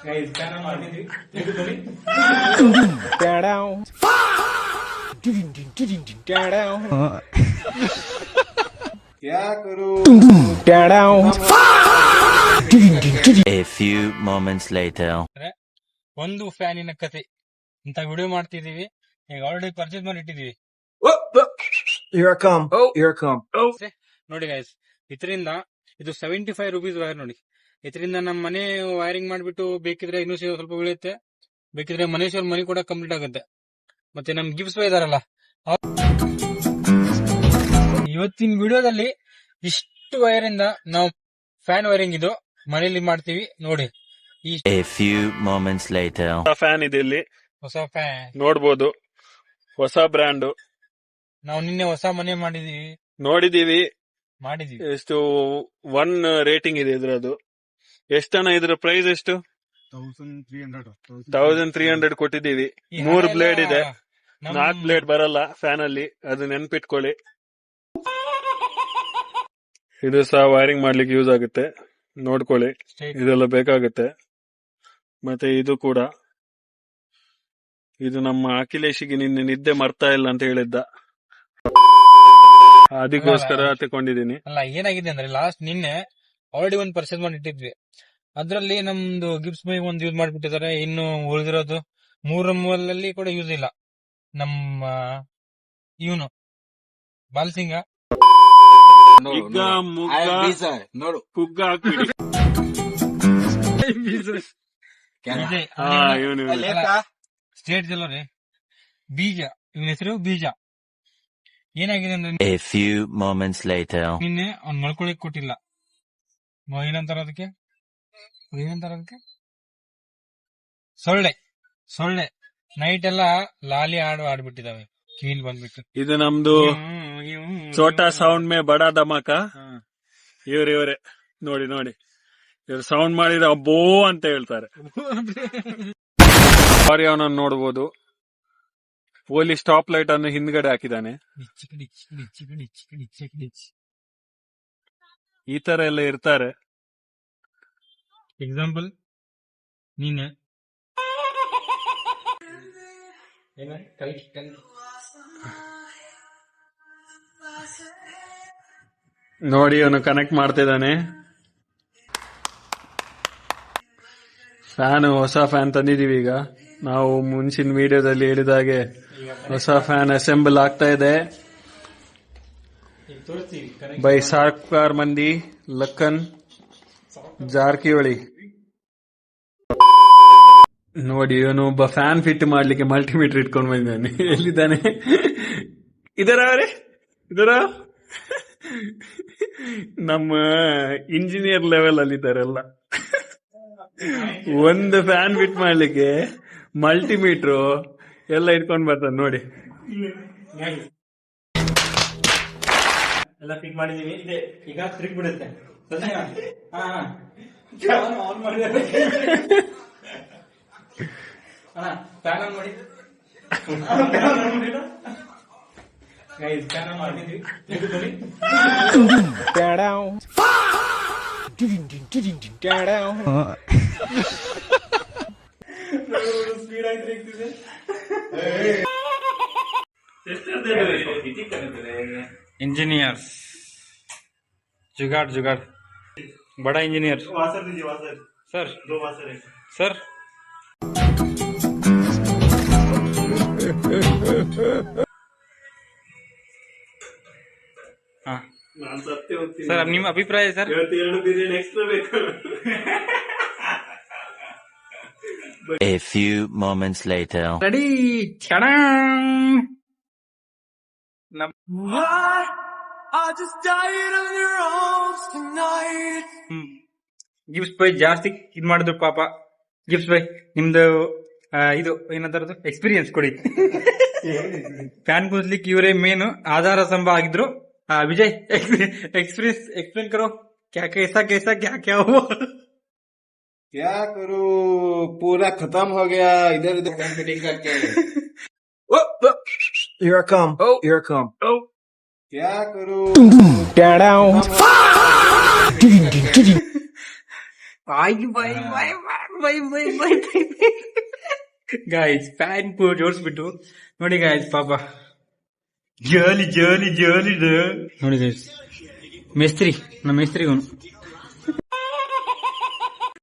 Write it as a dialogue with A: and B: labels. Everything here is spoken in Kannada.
A: क्या करूं?
B: A few moments later.
C: ಒಂದು ಫ್ಯಾನಿನ ಕತೆ ಇಂತ ವಿಡಿಯೋ ಮಾಡ್ತಿದೀವಿ. ಈಗ ಆಲ್ರೆಡಿ ಪರ್ಚೇಸ್ ಮಾಡಿ ಇಟ್ಟಿದೀವಿ.
A: Here I come. Here I come.
C: ನೋಡಿ ಗೈಸ್, ಇದರಿಂದ ಇದು 75 ರೂಪೀಸ್ ವೈರ್ ನೋಡಿ. ಇದರಿಂದ ನಮ್ಮ ಮನೆ ವೈರಿಂಗ್ ಮಾಡ್ಬಿಟ್ಟು ಬೇಕಿದ್ರೆ ಇನ್ನೂ ಸ್ವಲ್ಪ ಉಳಿಯುತ್ತೆ. ಬೇಕಿದ್ರೆ ಮನೇಶ್ವರ್ ಮನೆ ಕೂಡ ಕಂಪ್ಲೀಟ್ ಆಗುತ್ತೆ. ಮತ್ತೆ ನಮ್ ಗಿಫ್ಟ್ಸ್ ಇದಾರಲ್ಲ, ಇವತ್ತಿನ ವಿಡಿಯೋದಲ್ಲಿ ಇಷ್ಟು ವೈರ್ ಇಂದ ನಾವು ಫ್ಯಾನ್ ವೈರಿಂಗ್ ಇದು ಮನೇಲಿ ಮಾಡ್ತೀವಿ ನೋಡಿ.
B: A few moments later.
D: Fan ಇದೆ ಇಲ್ಲಿ,
C: ಹೊಸ ಫ್ಯಾನ್
D: ನೋಡ್ಬೋದು. ಹೊಸ ಬ್ರ್ಯಾಂಡ್
C: ನಾವು ನಿನ್ನೆ ಹೊಸ ಮನೆ
D: ನೋಡಿದೀವಿ.
C: ಮಾಡಿದೀವಿ.
D: ಎಷ್ಟು 1 ರೇಟಿಂಗ್ ಇದೆ ಇದ್ರದ್ದು. ಎಷ್ಟನ ಇದ್ರ ಪ್ರೈಸ್ ಎಷ್ಟು? 1300 ಕೊಟ್ಟಿದೀವಿ. 3 ಬ್ಲೇಡ್ ಇದೆ, 4 ಬ್ಲೇಡ್ ಬರಲ್ಲ ಫ್ಯಾನ್ ಅಲ್ಲಿ, ಅದು ನೆನ್ಪಿಟ್ಕೊಳ್ಳಿ. ಇದು ಸಹ ವೈರಿಂಗ್ ಮಾಡ್ಲಿಕ್ಕೆ ಯೂಸ್ ಆಗುತ್ತೆ, ನೋಡ್ಕೊಳ್ಳಿ. ಇದೆಲ್ಲ ಬೇಕಾಗುತ್ತೆ. ಮತ್ತೆ ಇದು ಕೂಡ, ಇದು ನಮ್ಮ ಅಖಿಲೇಶಿಗೆ ನಿನ್ನೆ ನಿದ್ದೆ ಮರ್ತಾ ಇಲ್ಲ ಅಂತ ಹೇಳಿದ್ದ, ಅದಕ್ಕೋಸ್ಕರ ತಕೊಂಡಿದೀನಿ.
C: ಅಲ್ಲ, ಏನಾಗಿದೆ ಅಂದ್ರೆ ಲಾಸ್ಟ್ ನಿನ್ನೆ ಆಲ್ರೆಡಿ ಒಂದು ಪರ್ಚೇಸ್ ಮಾಡಿ ಇಟ್ಟಿದ್ವಿ. ಅದ್ರಲ್ಲಿ ನಮ್ದು ಗಿಫ್ಟ್ಸ್ ಬೈ ಒಂದು ಯೂಸ್ ಮಾಡ್ಬಿಟ್ಟಿದ್ದಾರೆ. ಇನ್ನು ಉಳಿದಿರೋದು 3 ಮೂಲಲ್ಲಿ ಕೂಡ ಯೂಸ್ ಇಲ್ಲ. ನಮ್ಮ ಇವನು ಬಾಲ್ಸಿಂಗ
D: ಈಗ ನೋಡು ಪುಗ್ಗ ಹಾಕ್ಬಿಡಿ.
C: ಸ್ಟೇಟ್ ರೀ ಬೀಜ, ಇವನ ಹೆಸರು ಬೀಜ. ಏನಾಗಿದೆ ಅಂದ್ರೆ
B: A few moments later.
C: ನಿನ್ನೆ ಅವ್ನ್ ಮಲ್ಕೊಳಿಕ್ ಕೊಟ್ಟಿಲ್ಲ. ಏನಂತಾರ ಅದಕ್ಕೆ ಸೊಳ್ಳೆ ನೈಟ್ ಎಲ್ಲ ಲಾಲಿ ಆಡ್ಬಿಟ್ಟಿದಾವೆ, ಕಿವಿಲ್ ಬಂದ್ಬಿಟ್ಟು.
D: ಇದು ನಮ್ದು ಛೋಟಾ ಸೌಂಡ್ ಮೇ ಬಡಾ ಧಮಾಕ. ಇವ್ರೆ ನೋಡಿ ಇವ್ರು ಸೌಂಡ್ ಮಾಡಿದ್ರೆ ಅಬ್ಬೋ ಅಂತ ಹೇಳ್ತಾರೆ. ಅವನನ್ನು ನೋಡ್ಬೋದು. ಪೊಲೀಸ್ ಸ್ಟಾಪ್ ಲೈಟ್ ಅನ್ನು ಹಿಂದ್ಗಡೆ ಹಾಕಿದ್ದಾನೆ. ಈ ತರ ಎಲ್ಲ ಇರ್ತಾರೆ.
C: ಎಕ್ಸಾಂಪಲ್ ನೀನೆ
D: ನೋಡಿ, ಅವನು ಕನೆಕ್ಟ್ ಮಾಡ್ತಿದ್ದಾನೆ. ಫ್ಯಾನ್, ಹೊಸ ಫ್ಯಾನ್ ತಂದಿದೀವಿ. ಈಗ ನಾವು ಮುಂಚಿನ ವಿಡಿಯೋದಲ್ಲಿ ಹೇಳಿದ ಹಾಗೆ ಹೊಸ ಫ್ಯಾನ್ ಅಸೆಂಬಲ್ ಆಗ್ತಾ ಇದೆ ಬೈ ಸಾರ್ಕಾರ್ ಮಂದಿ ಲಕ್ಕನ್ ಜಾರಕಿಹೊಳಿ. ನೋಡಿ, ಇವನು ಒಬ್ಬ ಫ್ಯಾನ್ ಫಿಟ್ ಮಾಡ್ಲಿಕ್ಕೆ ಮಲ್ಟಿಮೀಟರ್ ಇಟ್ಕೊಂಡು ಬಂದಿದ್ದಾನೆ. ಎಲ್ಲಿದ್ದಾನೆ? ಇದರ ನಮ್ಮ ಇಂಜಿನಿಯರ್ ಲೆವೆಲ್ ಅಲ್ಲಿ ಇದ್ದಾರೆಲ್ಲ. ಒಂದು ಫ್ಯಾನ್ ಫಿಟ್ ಮಾಡ್ಲಿಕ್ಕೆ ಮಲ್ಟಿಮೀಟ್ರು ಎಲ್ಲ ಇಟ್ಕೊಂಡ್ ಬರ್ತಾನೆ ನೋಡಿ.
C: ಎಲ್ಲ ಫಿಟ್ ಮಾಡಿದೀವಿ. ಈಗ ತಿರುಗಿ ಬಿಡುತ್ತೆ. ಫ್ಯಾನ್ ಆನ್ ಮಾಡಿ. ಸ್ಪೀಡ್ ಆಗಿ इंजीनियर्स जुगाड़ बड़ा इंजीनियर सर सर हाँ सर, अब ನಿಮ್ಮ ಅಭಿಪ್ರಾಯ ಸರ್?
D: 2 ಪೀರಿಯಡ್ ಎಕ್ಸ್ಟ್ರಾ ಬೇಕು.
B: A few moments later.
C: Ready ಕ್ಷಣ. ಗಿಫ್ಟ್ಸ್ ಬೈ ಜಾಸ್ತಿ ಇದ್ ಮಾಡಿದ್ರು ಪಾಪ. ಗಿಫ್ಟ್ಸ್ ಬೈ ನಿಮ್ದು ಇದು ಏನಂತಾರದು ಎಕ್ಸ್ಪೀರಿಯನ್ಸ್ ಕೊಡಿ. ಫ್ಯಾನ್ ಕೂಸ್ಲಿಕ್ಕೆ ಇವರೇ ಮೇನ್ ಆಧಾರ ಸ್ತಂಭ ಆಗಿದ್ರು. विजय एक्सपीरियंस एक्सप्लेन करो, क्या कैसा कैसा क्या क्या हुआ?
A: क्या करूं, पूरा खत्म हो गया इधर उधर फिटिंग करके. Here I come. Here I come. क्या करूं?
C: ಗಾಯ್ಸ್ ಫ್ಯಾನ್ ಜೋಡಿಸ್ಬಿಟ್ಟು ನೋಡಿ ಗಾಯ್ಸ್ ಪಾಪ ಜಾಲಿ ಜಾಲಿ ಜಾಲಿ ನೋಡಿ ಗಾಯ್ಸ್ ಮೇಸ್ತ್ರಿ ನಮ್ಮ ಮೇಸ್ತ್ರಿ ಅವನು